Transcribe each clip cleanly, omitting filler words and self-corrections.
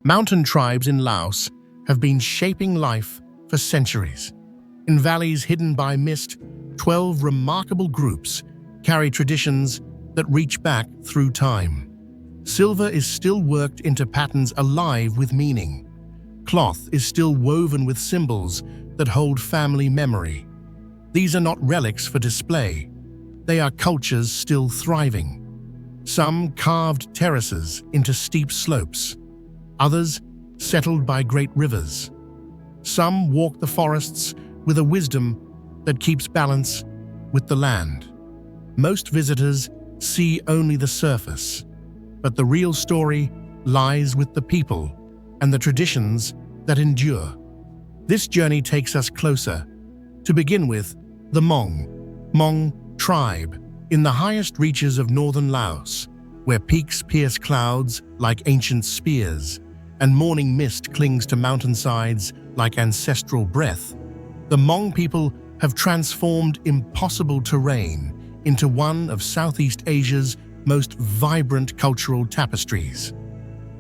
Mountain tribes in Laos have been shaping life for centuries. In valleys hidden by mist, 12 remarkable groups carry traditions that reach back through time. Silver is still worked into patterns alive with meaning. Cloth is still woven with symbols that hold family memory. These are not relics for display. They are cultures still thriving. Some carved terraces into steep slopes. Others settled by great rivers. Some walk the forests with a wisdom that keeps balance with the land. Most visitors see only the surface, but the real story lies with the people and the traditions that endure. This journey takes us closer. To begin with, the Hmong tribe in the highest reaches of northern Laos, where peaks pierce clouds like ancient spears and morning mist clings to mountainsides like ancestral breath. The Hmong people have transformed impossible terrain into one of Southeast Asia's most vibrant cultural tapestries.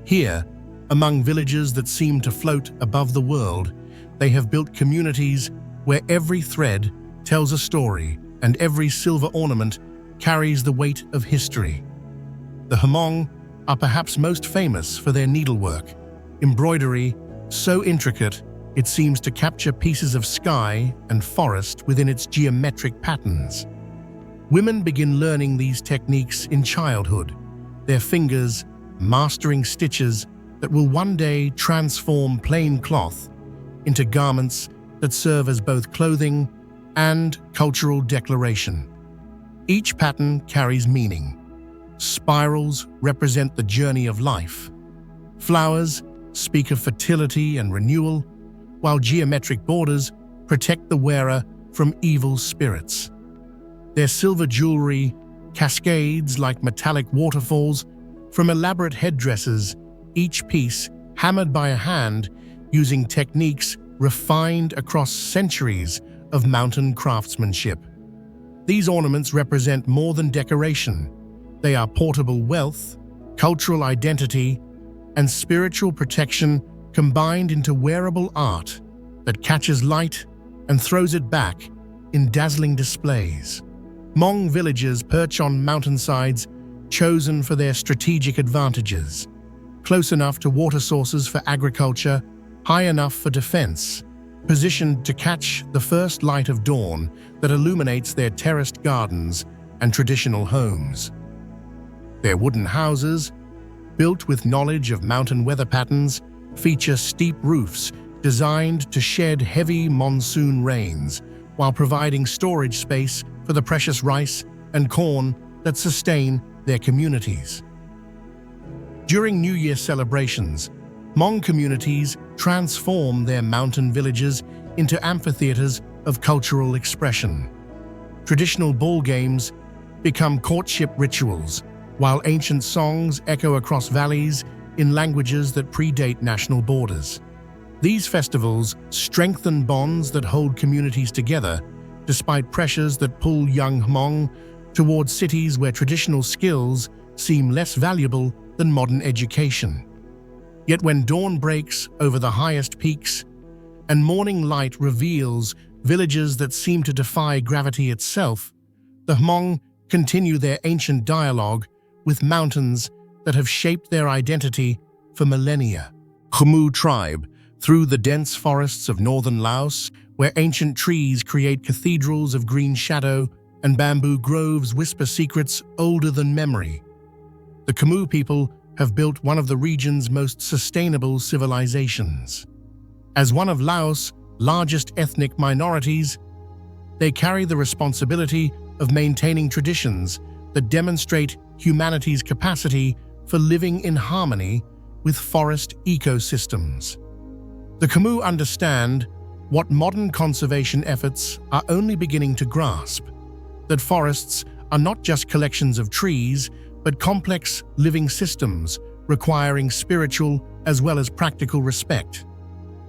Here, among villages that seem to float above the world, they have built communities where every thread tells a story and every silver ornament carries the weight of history. The Hmong are perhaps most famous for their needlework, embroidery so intricate it seems to capture pieces of sky and forest within its geometric patterns. Women begin learning these techniques in childhood, their fingers mastering stitches that will one day transform plain cloth into garments that serve as both clothing and cultural declaration. Each pattern carries meaning. Spirals represent the journey of life. Flowers speak of fertility and renewal, while geometric borders protect the wearer from evil spirits. Their silver jewelry cascades like metallic waterfalls from elaborate headdresses, each piece hammered by a hand using techniques refined across centuries of mountain craftsmanship. These ornaments represent more than decoration. They are portable wealth, cultural identity, and spiritual protection combined into wearable art that catches light and throws it back in dazzling displays. Hmong villages perch on mountainsides chosen for their strategic advantages, close enough to water sources for agriculture, high enough for defense, positioned to catch the first light of dawn that illuminates their terraced gardens and traditional homes. Their wooden houses, built with knowledge of mountain weather patterns, feature steep roofs designed to shed heavy monsoon rains while providing storage space for the precious rice and corn that sustain their communities. During New Year celebrations, Hmong communities transform their mountain villages into amphitheaters of cultural expression. Traditional ball games become courtship rituals, while ancient songs echo across valleys in languages that predate national borders. These festivals strengthen bonds that hold communities together, despite pressures that pull young Hmong towards cities where traditional skills seem less valuable than modern education. Yet when dawn breaks over the highest peaks and morning light reveals villages that seem to defy gravity itself, the Hmong continue their ancient dialogue with mountains that have shaped their identity for millennia. Khmu tribe, through the dense forests of northern Laos, where ancient trees create cathedrals of green shadow and bamboo groves whisper secrets older than memory. The Khmu people have built one of the region's most sustainable civilizations. As one of Laos' largest ethnic minorities, they carry the responsibility of maintaining traditions that demonstrate humanity's capacity for living in harmony with forest ecosystems. The Khmu understand what modern conservation efforts are only beginning to grasp, that forests are not just collections of trees, but complex living systems requiring spiritual as well as practical respect.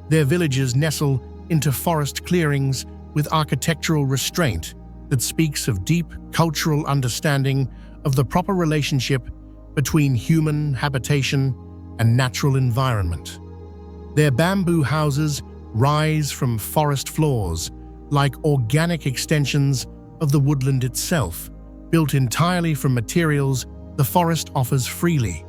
Their villages nestle into forest clearings with architectural restraint that speaks of deep cultural understanding of the proper relationship between human habitation and natural environment. Their bamboo houses rise from forest floors like organic extensions of the woodland itself, built entirely from materials the forest offers freely.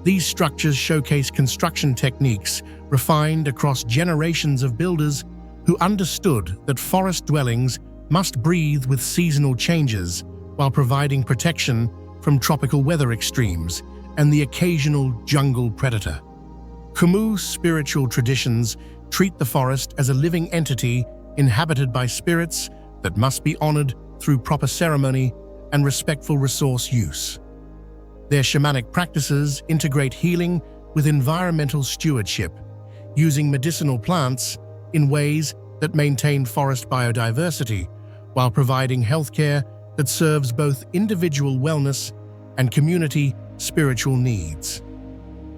These structures showcase construction techniques refined across generations of builders who understood that forest dwellings must breathe with seasonal changes while providing protection from tropical weather extremes and the occasional jungle predator. Khmu's spiritual traditions treat the forest as a living entity inhabited by spirits that must be honored through proper ceremony and respectful resource use. Their shamanic practices integrate healing with environmental stewardship, using medicinal plants in ways that maintain forest biodiversity while providing healthcare that serves both individual wellness and community spiritual needs.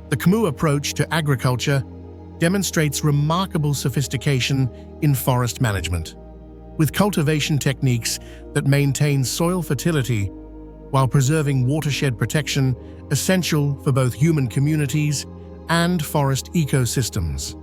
The Khmu approach to agriculture demonstrates remarkable sophistication in forest management, with cultivation techniques that maintain soil fertility while preserving watershed protection essential for both human communities and forest ecosystems.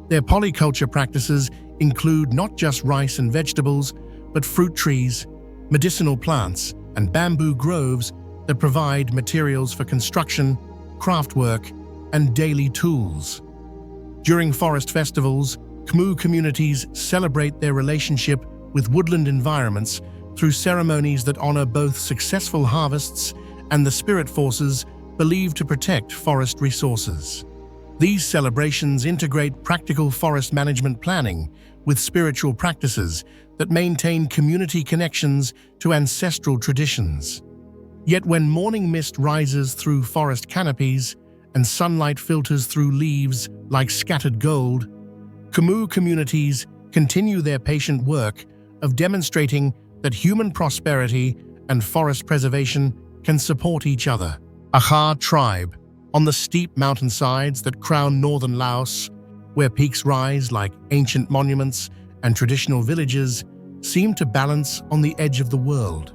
Their polyculture practices include not just rice and vegetables, but fruit trees, medicinal plants, and bamboo groves that provide materials for construction, craftwork, and daily tools. During forest festivals, Khmu communities celebrate their relationship with woodland environments through ceremonies that honor both successful harvests and the spirit forces believed to protect forest resources. These celebrations integrate practical forest management planning with spiritual practices that maintain community connections to ancestral traditions. Yet when morning mist rises through forest canopies and sunlight filters through leaves like scattered gold, Khmu communities continue their patient work of demonstrating that human prosperity and forest preservation can support each other. Akha tribe, on the steep mountainsides that crown northern Laos, where peaks rise like ancient monuments and traditional villages, seem to balance on the edge of the world.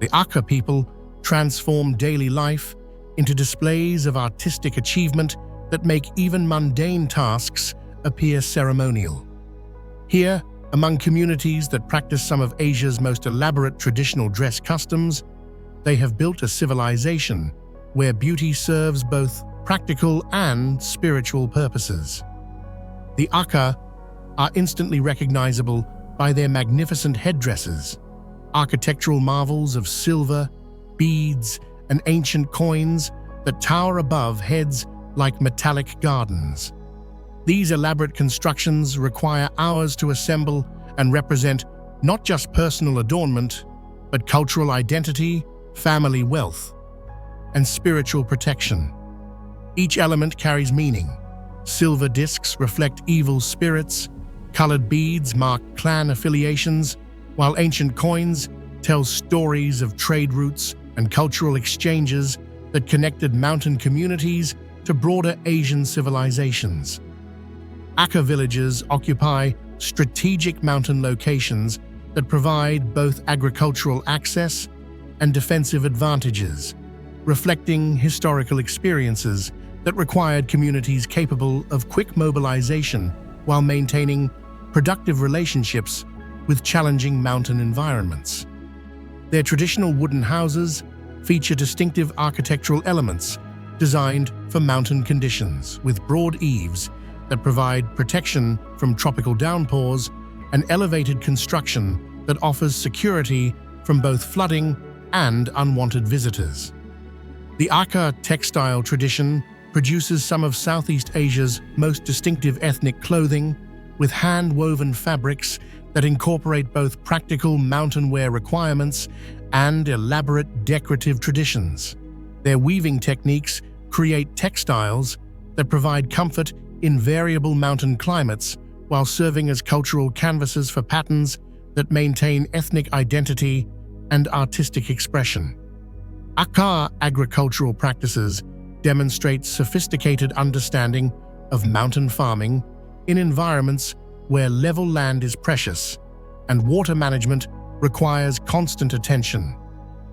The Akha people transform daily life into displays of artistic achievement that make even mundane tasks appear ceremonial. Here, among communities that practice some of Asia's most elaborate traditional dress customs, they have built a civilization where beauty serves both practical and spiritual purposes. The Akha are instantly recognizable by their magnificent headdresses, architectural marvels of silver, beads, and ancient coins that tower above heads like metallic gardens. These elaborate constructions require hours to assemble and represent not just personal adornment, but cultural identity, family wealth, and spiritual protection. Each element carries meaning. Silver discs reflect evil spirits, colored beads mark clan affiliations, while ancient coins tell stories of trade routes and cultural exchanges that connected mountain communities to broader Asian civilizations. Akha villages occupy strategic mountain locations that provide both agricultural access and defensive advantages, reflecting historical experiences that required communities capable of quick mobilization while maintaining productive relationships with challenging mountain environments. Their traditional wooden houses feature distinctive architectural elements designed for mountain conditions, with broad eaves that provide protection from tropical downpours and elevated construction that offers security from both flooding and unwanted visitors. The Akha textile tradition produces some of Southeast Asia's most distinctive ethnic clothing, with hand-woven fabrics that incorporate both practical mountain wear requirements and elaborate decorative traditions. Their weaving techniques create textiles that provide comfort in variable mountain climates while serving as cultural canvases for patterns that maintain ethnic identity and artistic expression. Akha agricultural practices demonstrate sophisticated understanding of mountain farming in environments where level land is precious and water management requires constant attention.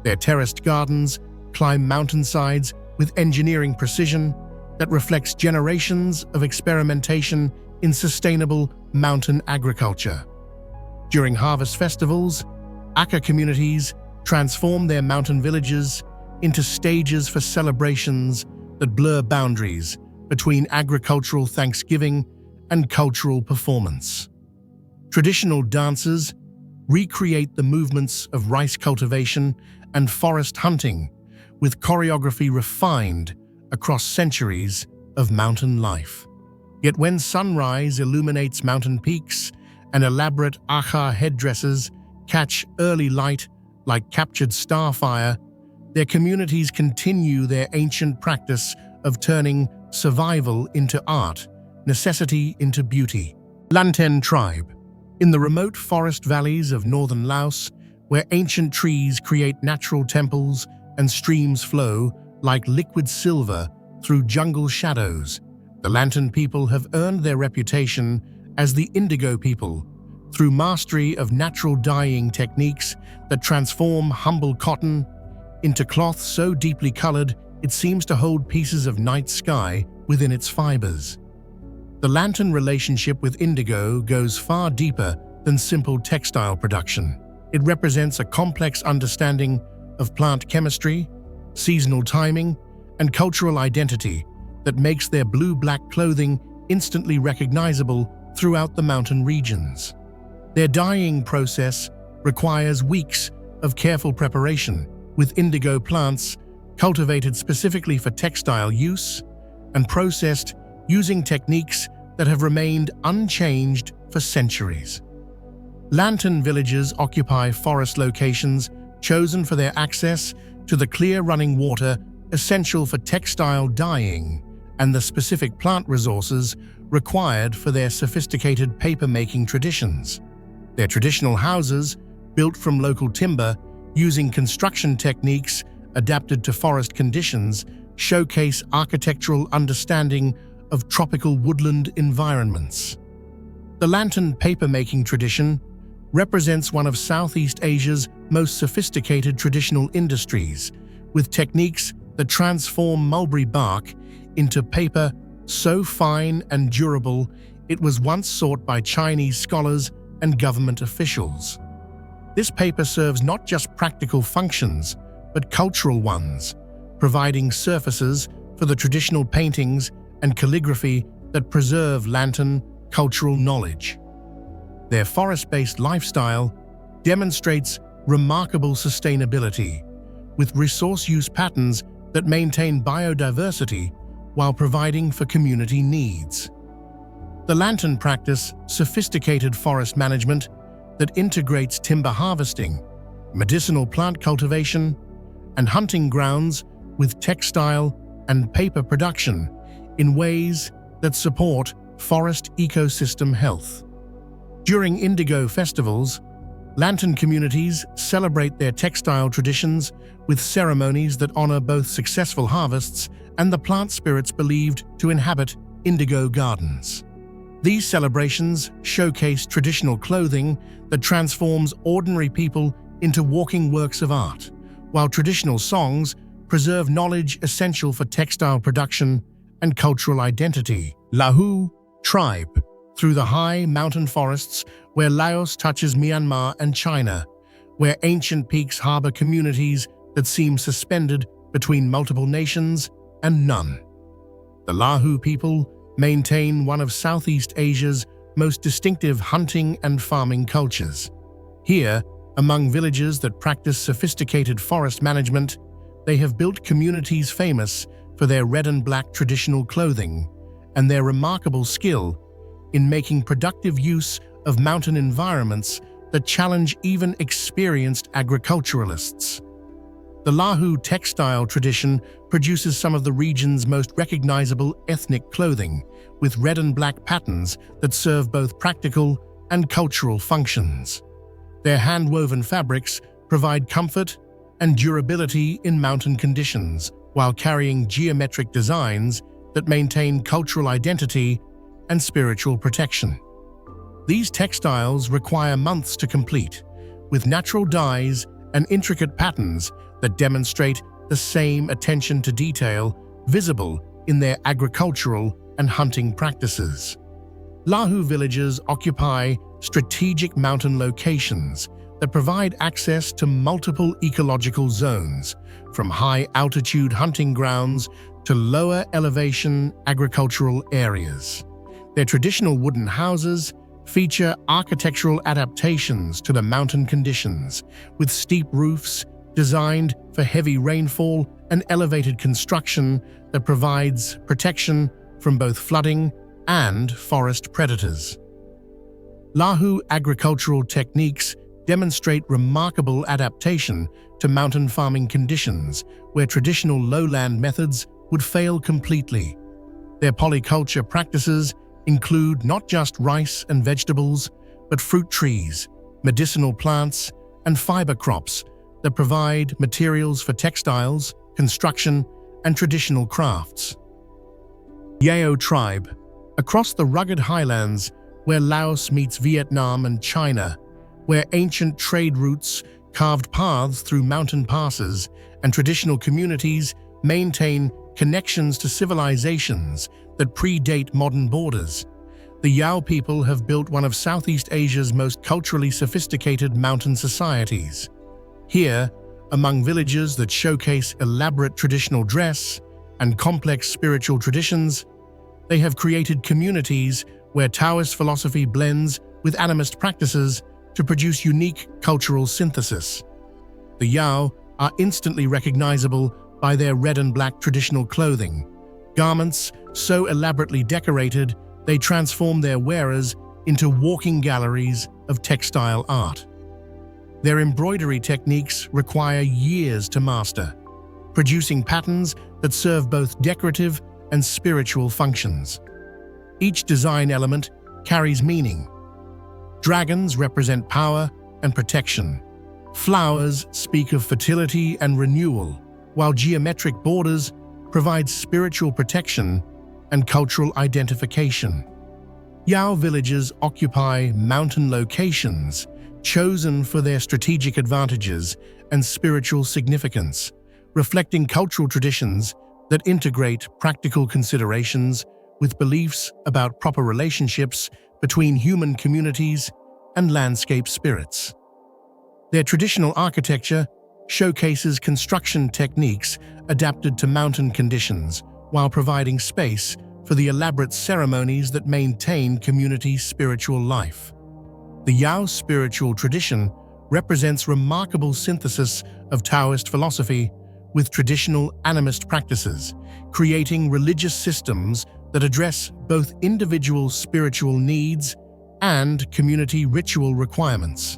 Their terraced gardens climb mountainsides with engineering precision, that reflects generations of experimentation in sustainable mountain agriculture. During harvest festivals, Akha communities transform their mountain villages into stages for celebrations that blur boundaries between agricultural thanksgiving and cultural performance. Traditional dances recreate the movements of rice cultivation and forest hunting, with choreography refined across centuries of mountain life. Yet when sunrise illuminates mountain peaks and elaborate Akha headdresses catch early light like captured starfire, their communities continue their ancient practice of turning survival into art, necessity into beauty. Lanten tribe. In the remote forest valleys of northern Laos, where ancient trees create natural temples and streams flow like liquid silver through jungle shadows, the Lanten people have earned their reputation as the indigo people through mastery of natural dyeing techniques that transform humble cotton into cloth so deeply colored it seems to hold pieces of night sky within its fibers. The Lanten relationship with indigo goes far deeper than simple textile production. It represents a complex understanding of plant chemistry, seasonal timing, and cultural identity that makes their blue-black clothing instantly recognizable throughout the mountain regions. Their dyeing process requires weeks of careful preparation, with indigo plants cultivated specifically for textile use and processed using techniques that have remained unchanged for centuries. Lanten villages occupy forest locations chosen for their access to the clear running water essential for textile dyeing and the specific plant resources required for their sophisticated paper-making traditions. Their traditional houses, built from local timber using construction techniques adapted to forest conditions, showcase architectural understanding of tropical woodland environments. The Lanten paper-making tradition represents one of Southeast Asia's most sophisticated traditional industries, with techniques that transform mulberry bark into paper so fine and durable it was once sought by Chinese scholars and government officials. This paper serves not just practical functions, but cultural ones, providing surfaces for the traditional paintings and calligraphy that preserve Lanten cultural knowledge. Their forest-based lifestyle demonstrates remarkable sustainability, with resource use patterns that maintain biodiversity while providing for community needs. The Lanten practice sophisticated forest management that integrates timber harvesting, medicinal plant cultivation, and hunting grounds with textile and paper production in ways that support forest ecosystem health. During indigo festivals, Lanten communities celebrate their textile traditions with ceremonies that honor both successful harvests and the plant spirits believed to inhabit indigo gardens. These celebrations showcase traditional clothing that transforms ordinary people into walking works of art, while traditional songs preserve knowledge essential for textile production and cultural identity. Lahu tribe. Through the high mountain forests where Laos touches Myanmar and China, where ancient peaks harbor communities that seem suspended between multiple nations and none. The Lahu people maintain one of Southeast Asia's most distinctive hunting and farming cultures. Here, among villages that practice sophisticated forest management, they have built communities famous for their red and black traditional clothing and their remarkable skill in making productive use of mountain environments that challenge even experienced agriculturalists. The Lahu textile tradition produces some of the region's most recognizable ethnic clothing, with red and black patterns that serve both practical and cultural functions. Their hand-woven fabrics provide comfort and durability in mountain conditions, while carrying geometric designs that maintain cultural identity and spiritual protection. These textiles require months to complete, with natural dyes and intricate patterns that demonstrate the same attention to detail visible in their agricultural and hunting practices. Lahu villages occupy strategic mountain locations that provide access to multiple ecological zones, from high-altitude hunting grounds to lower-elevation agricultural areas. Their traditional wooden houses feature architectural adaptations to the mountain conditions, with steep roofs designed for heavy rainfall and elevated construction that provides protection from both flooding and forest predators. Lahu agricultural techniques demonstrate remarkable adaptation to mountain farming conditions where traditional lowland methods would fail completely. Their polyculture practices include not just rice and vegetables, but fruit trees, medicinal plants, and fiber crops that provide materials for textiles, construction, and traditional crafts. Yao tribe, across the rugged highlands where Laos meets Vietnam and China, where ancient trade routes carved paths through mountain passes and traditional communities maintain connections to civilizations that predate modern borders. The Yao people have built one of Southeast Asia's most culturally sophisticated mountain societies. Here, among villages that showcase elaborate traditional dress and complex spiritual traditions, they have created communities where Taoist philosophy blends with animist practices to produce unique cultural synthesis. The Yao are instantly recognizable by their red and black traditional clothing, garments so elaborately decorated they transform their wearers into walking galleries of textile art. Their embroidery techniques require years to master, producing patterns that serve both decorative and spiritual functions. Each design element carries meaning. Dragons represent power and protection. Flowers speak of fertility and renewal, while geometric borders provide spiritual protection and cultural identification. Yao villages occupy mountain locations chosen for their strategic advantages and spiritual significance, reflecting cultural traditions that integrate practical considerations with beliefs about proper relationships between human communities and landscape spirits. Their traditional architecture showcases construction techniques adapted to mountain conditions while providing space for the elaborate ceremonies that maintain community spiritual life. The Yao spiritual tradition represents remarkable synthesis of Taoist philosophy with traditional animist practices, creating religious systems that address both individual spiritual needs and community ritual requirements.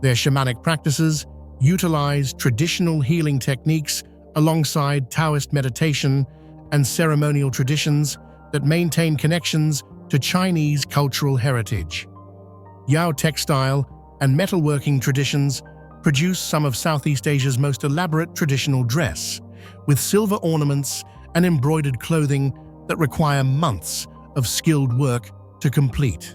Their shamanic practices utilize traditional healing techniques alongside Taoist meditation and ceremonial traditions that maintain connections to Chinese cultural heritage. Yao textile and metalworking traditions produce some of Southeast Asia's most elaborate traditional dress, with silver ornaments and embroidered clothing that require months of skilled work to complete.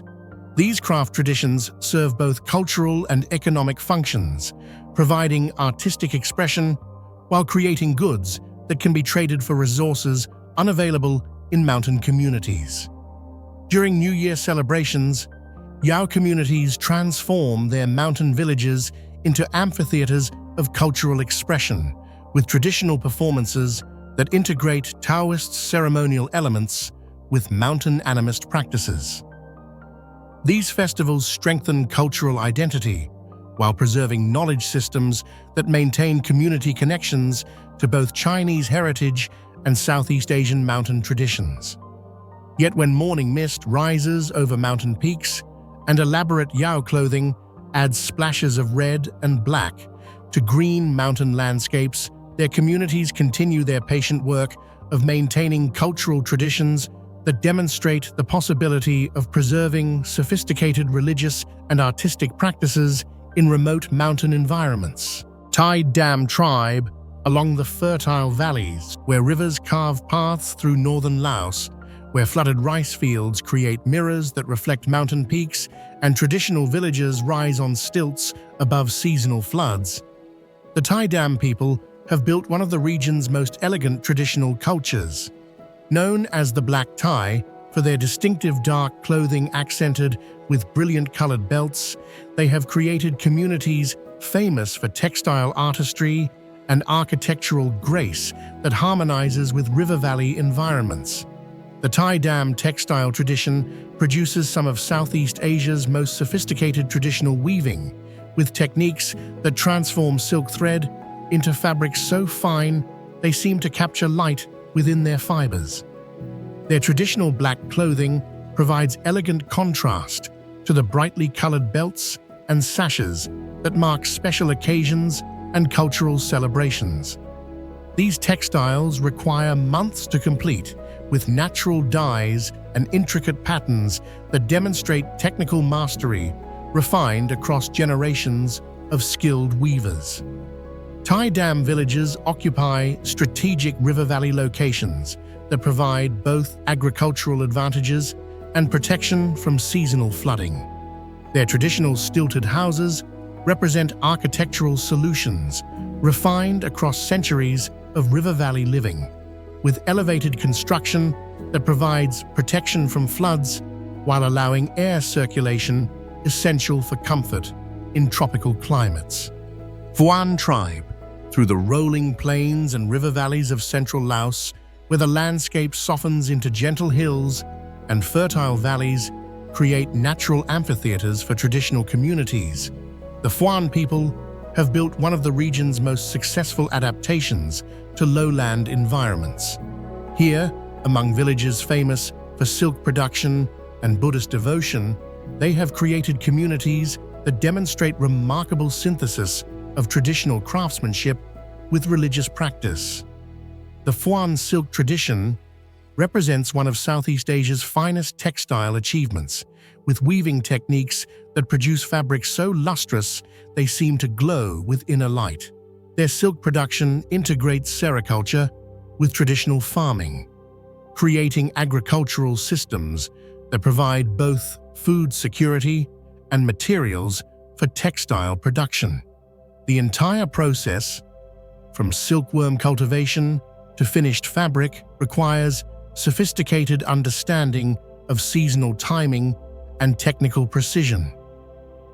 These craft traditions serve both cultural and economic functions, providing artistic expression while creating goods that can be traded for resources unavailable in mountain communities. During New Year celebrations, Yao communities transform their mountain villages into amphitheaters of cultural expression, with traditional performances that integrate Taoist ceremonial elements with mountain animist practices. These festivals strengthen cultural identity while preserving knowledge systems that maintain community connections to both Chinese heritage and Southeast Asian mountain traditions. Yet when morning mist rises over mountain peaks and elaborate Yao clothing adds splashes of red and black to green mountain landscapes, their communities continue their patient work of maintaining cultural traditions that demonstrate the possibility of preserving sophisticated religious and artistic practices in remote mountain environments. Tai Dam tribe, along the fertile valleys where rivers carve paths through northern Laos, where flooded rice fields create mirrors that reflect mountain peaks and traditional villages rise on stilts above seasonal floods. The Tai Dam people have built one of the region's most elegant traditional cultures. Known as the Black Thai for their distinctive dark clothing accented with brilliant colored belts, they have created communities famous for textile artistry and architectural grace that harmonizes with river valley environments. The Tai Dam textile tradition produces some of Southeast Asia's most sophisticated traditional weaving, with techniques that transform silk thread into fabrics so fine they seem to capture light within their fibers. Their traditional black clothing provides elegant contrast to the brightly colored belts and sashes that mark special occasions and cultural celebrations. These textiles require months to complete, with natural dyes and intricate patterns that demonstrate technical mastery refined across generations of skilled weavers. Tai Dam villages occupy strategic river valley locations that provide both agricultural advantages and protection from seasonal flooding. Their traditional stilted houses represent architectural solutions refined across centuries of river valley living, with elevated construction that provides protection from floods while allowing air circulation essential for comfort in tropical climates. Phuan tribe, through the rolling plains and river valleys of central Laos, where the landscape softens into gentle hills and fertile valleys, create natural amphitheaters for traditional communities. The Phuan people have built one of the region's most successful adaptations to lowland environments. Here, among villages famous for silk production and Buddhist devotion, they have created communities that demonstrate remarkable synthesis of traditional craftsmanship with religious practice. The Phuan silk tradition represents one of Southeast Asia's finest textile achievements, with weaving techniques that produce fabrics so lustrous they seem to glow with inner light. Their silk production integrates sericulture with traditional farming, creating agricultural systems that provide both food security and materials for textile production. The entire process, from silkworm cultivation to finished fabric, requires sophisticated understanding of seasonal timing and technical precision.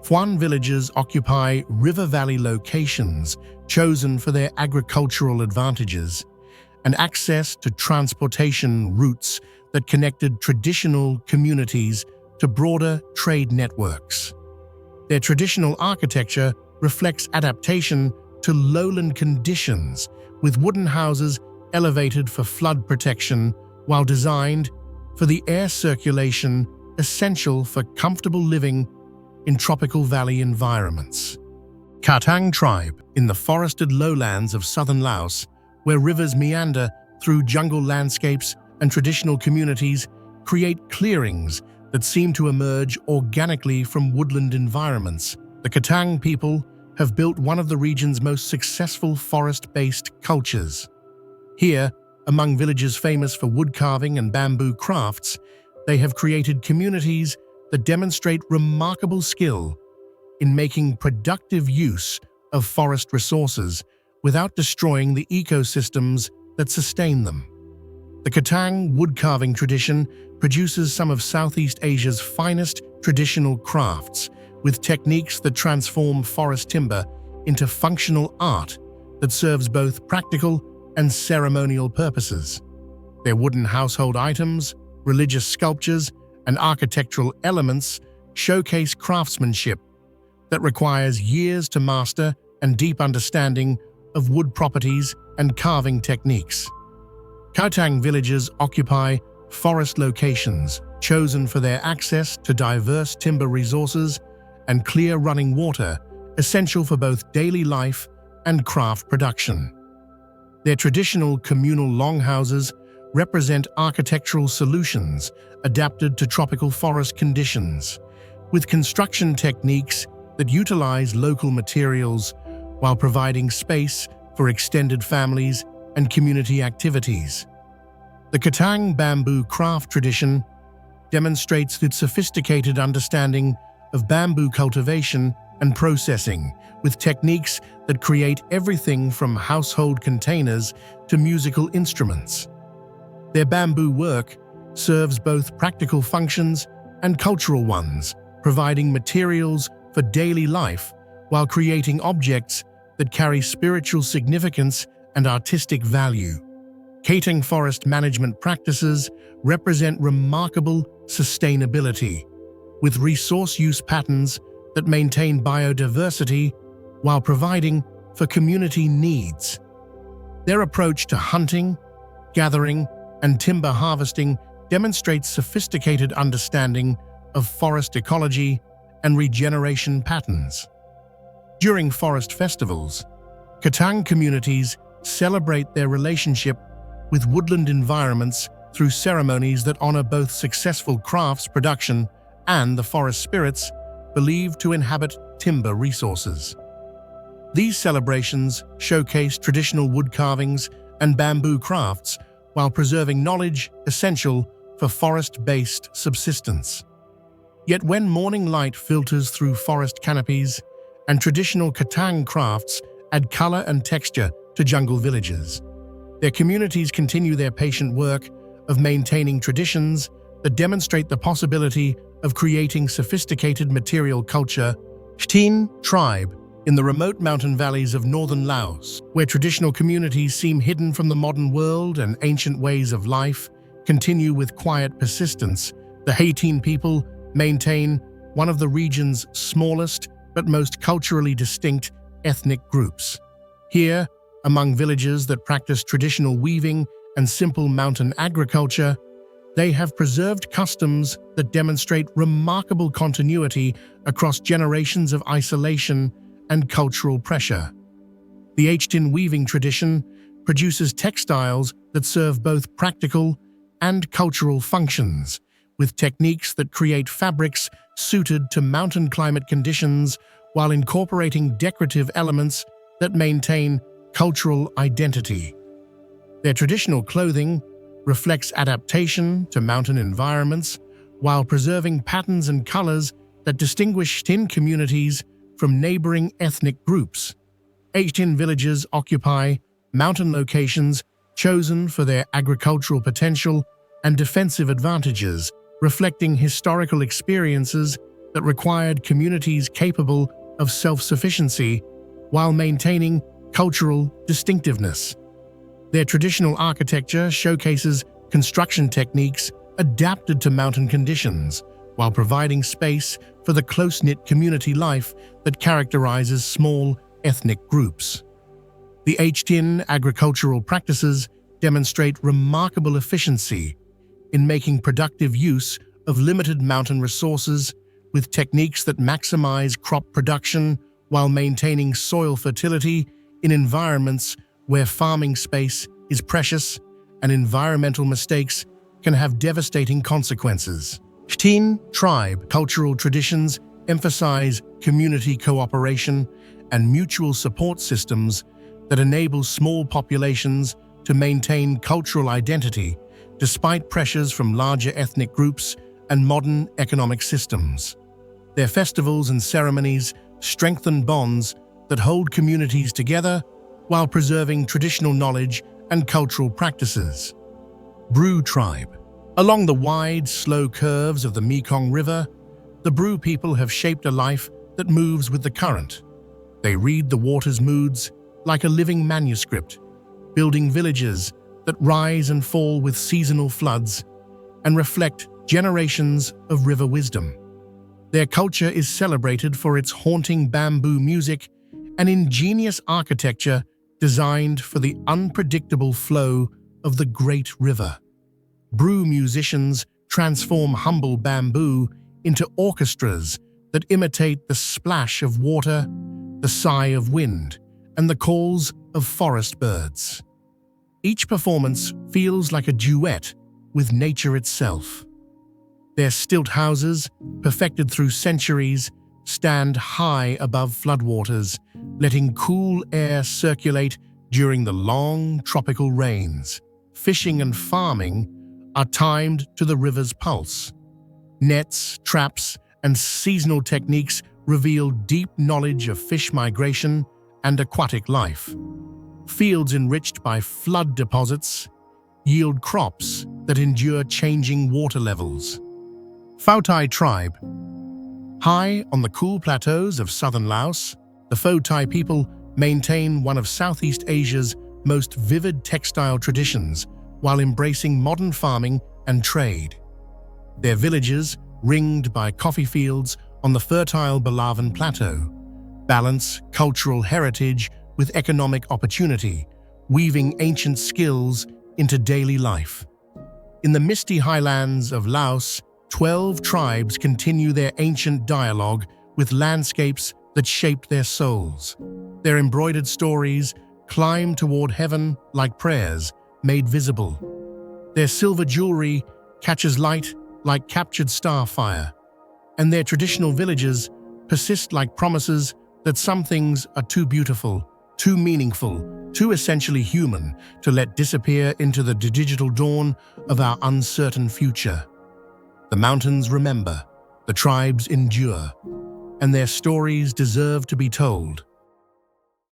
Phuan villages occupy river valley locations chosen for their agricultural advantages and access to transportation routes that connected traditional communities to broader trade networks. Their traditional architecture reflects adaptation to lowland conditions, with wooden houses elevated for flood protection while designed for the air circulation essential for comfortable living in tropical valley environments. Katang tribe, in the forested lowlands of southern Laos, where rivers meander through jungle landscapes and traditional communities, create clearings that seem to emerge organically from woodland environments. The Katang people have built one of the region's most successful forest-based cultures. Here, among villages famous for wood carving and bamboo crafts, they have created communities that demonstrate remarkable skill in making productive use of forest resources without destroying the ecosystems that sustain them. The Katang woodcarving tradition produces some of Southeast Asia's finest traditional crafts, with techniques that transform forest timber into functional art that serves both practical and ceremonial purposes. Their wooden household items, religious sculptures, and architectural elements showcase craftsmanship that requires years to master and deep understanding of wood properties and carving techniques. Katang villages occupy forest locations chosen for their access to diverse timber resources and clear running water, essential for both daily life and craft production. Their traditional communal longhouses represent architectural solutions adapted to tropical forest conditions, with construction techniques that utilize local materials while providing space for extended families and community activities. The Katang bamboo craft tradition demonstrates its sophisticated understanding of bamboo cultivation and processing, with techniques that create everything from household containers to musical instruments. Their bamboo work serves both practical functions and cultural ones, providing materials for daily life while creating objects that carry spiritual significance and artistic value. Katang forest management practices represent remarkable sustainability, with resource use patterns that maintain biodiversity while providing for community needs. Their approach to hunting, gathering, and timber harvesting demonstrates sophisticated understanding of forest ecology and regeneration patterns. During forest festivals, Katang communities celebrate their relationship with woodland environments through ceremonies that honor both successful crafts production and the forest spirits believed to inhabit timber resources. These celebrations showcase traditional wood carvings and bamboo crafts while preserving knowledge essential for forest-based subsistence. Yet when morning light filters through forest canopies and traditional Katang crafts add color and texture to jungle villages, their communities continue their patient work of maintaining traditions that demonstrate the possibility of creating sophisticated material culture. Htin tribe in the remote mountain valleys of northern Laos, where traditional communities seem hidden from the modern world and ancient ways of life continue with quiet persistence. The Htin people maintain one of the region's smallest but most culturally distinct ethnic groups. Here, among villages that practice traditional weaving and simple mountain agriculture, they have preserved customs that demonstrate remarkable continuity across generations of isolation and cultural pressure. The Htin weaving tradition produces textiles that serve both practical and cultural functions, with techniques that create fabrics suited to mountain climate conditions while incorporating decorative elements that maintain cultural identity. Their traditional clothing reflects adaptation to mountain environments while preserving patterns and colors that distinguish Htin communities from neighboring ethnic groups. Htin villages occupy mountain locations chosen for their agricultural potential and defensive advantages, reflecting historical experiences that required communities capable of self-sufficiency while maintaining cultural distinctiveness. Their traditional architecture showcases construction techniques adapted to mountain conditions, while providing space for the close-knit community life that characterizes small ethnic groups. The Htin agricultural practices demonstrate remarkable efficiency in making productive use of limited mountain resources with techniques that maximize crop production while maintaining soil fertility in environments where farming space is precious and environmental mistakes can have devastating consequences. Htin tribe cultural traditions emphasize community cooperation and mutual support systems that enable small populations to maintain cultural identity despite pressures from larger ethnic groups and modern economic systems. Their festivals and ceremonies strengthen bonds that hold communities together while preserving traditional knowledge and cultural practices. Bru tribe. Along the wide, slow curves of the Mekong River, the Bru people have shaped a life that moves with the current. They read the water's moods like a living manuscript, building villages that rise and fall with seasonal floods and reflect generations of river wisdom. Their culture is celebrated for its haunting bamboo music and ingenious architecture designed for the unpredictable flow of the great river. Bru musicians transform humble bamboo into orchestras that imitate the splash of water, the sigh of wind, and the calls of forest birds. Each performance feels like a duet with nature itself. Their stilt houses, perfected through centuries, stand high above floodwaters, letting cool air circulate during the long tropical rains. Fishing and farming are timed to the river's pulse. Nets, traps, and seasonal techniques reveal deep knowledge of fish migration and aquatic life. Fields enriched by flood deposits yield crops that endure changing water levels. Pho Tai tribe. High on the cool plateaus of southern Laos, the Pho Tai people maintain one of Southeast Asia's most vivid textile traditions while embracing modern farming and trade. Their villages, ringed by coffee fields on the fertile Balavan Plateau, balance cultural heritage with economic opportunity, weaving ancient skills into daily life. In the misty highlands of Laos, 12 tribes continue their ancient dialogue with landscapes that shaped their souls. Their embroidered stories climb toward heaven like prayers made visible. Their silver jewelry catches light like captured starfire, and their traditional villages persist like promises that some things are too beautiful, too meaningful, too essentially human to let disappear into the digital dawn of our uncertain future. The mountains remember, the tribes endure, and their stories deserve to be told.